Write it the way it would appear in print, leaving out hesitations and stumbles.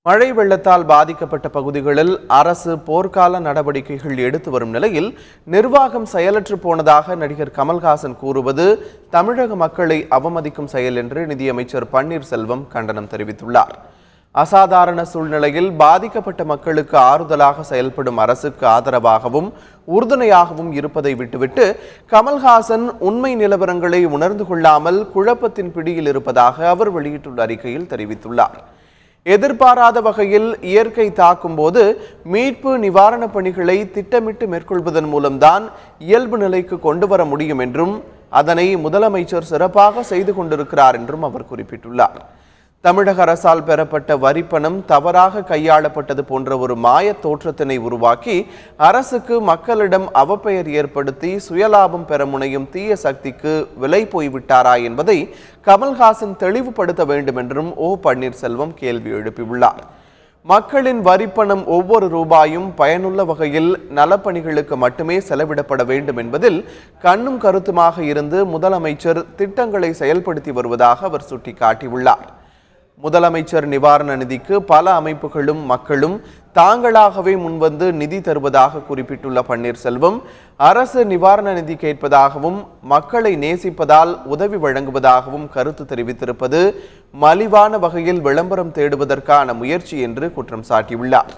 மழை வெள்ளத்தால் பாதிக்கப்பட்ட பகுதிகளில் அரசு போர்க்கால நடவடிக்கைகள் எடுத்து வரும் நிலையில் நிர்வாகம் செயலற்று போனதாக நடிகர் கமல்ஹாசன் கூறுவது தமிழக மக்களை அவமதிக்கும் செயல் என்று நிதியமைச்சர் பன்னீர்செல்வம் கண்டனம் தெரிவித்துள்ளார். அசாதாரண சூழ்நிலையில் பாதிக்கப்பட்ட மக்களுக்கு ஆறுதலாக செயல்படும் அரசுக்கு ஆதரவாகவும் உறுதுணையாகவும் இருப்பதை விட்டுவிட்டு கமல்ஹாசன் உண்மை நிலவரங்களை உணர்ந்து கொள்ளாமல் குழப்பத்தின் பிடியில் இருப்பதாக அவர் வெளியிட்டுள்ள அறிக்கையில் தெரிவித்துள்ளார். எதிர்பாராத வகையில் இயற்கை தாக்கும் போது மீட்பு நிவாரணப் பணிகளை திட்டமிட்டு மேற்கொள்வதன் மூலம்தான் இயல்பு நிலைக்கு கொண்டு வர முடியும் என்றும் அதனை முதலமைச்சர் சிறப்பாக செய்து கொண்டிருக்கிறார் என்றும் அவர் குறிப்பிட்டுள்ளார். தமிழக அரசால் பெறப்பட்ட வரிப்பணம் தவறாக கையாளப்பட்டது போன்ற ஒரு மாய தோற்றத்தினை உருவாக்கி அரசுக்கு மக்களிடம் அவப்பெயர் ஏற்படுத்தி சுயலாபம் பெற முனையும் தீய சக்திக்கு விலை போய்விட்டாரா என்பதை கமல்ஹாசன் தெளிவுபடுத்த வேண்டும் என்றும் பன்னீர்செல்வம் கேள்வி எழுப்பியுள்ளார். மக்களின் வரிப்பணம் ஒவ்வொரு ரூபாயும் பயனுள்ள வகையில் நலப்பணிகளுக்கு மட்டுமே செலவிடப்பட வேண்டும் என்பதில் கண்ணும் கருத்துமாக இருந்து முதலமைச்சர் திட்டங்களை செயல்படுத்தி வருவதாக அவர் சுட்டிக்காட்டியுள்ளார். முதலமைச்சர் நிவாரண நிதிக்கு பல அமைப்புகளும் மக்களும் தாங்களாகவே முன்வந்து நிதி தருவதாக குறிப்பிட்டுள்ள பன்னீர்செல்வம் அரசு நிவாரண நிதி கேட்பதாகவும் மக்களை நேசிப்பதால் உதவி வழங்குவதாகவும் கருத்து தெரிவித்திருப்பது மலிவான வகையில் விளம்பரம் தேடுவதற்கான முயற்சி என்று குற்றம் சாட்டியுள்ளார்.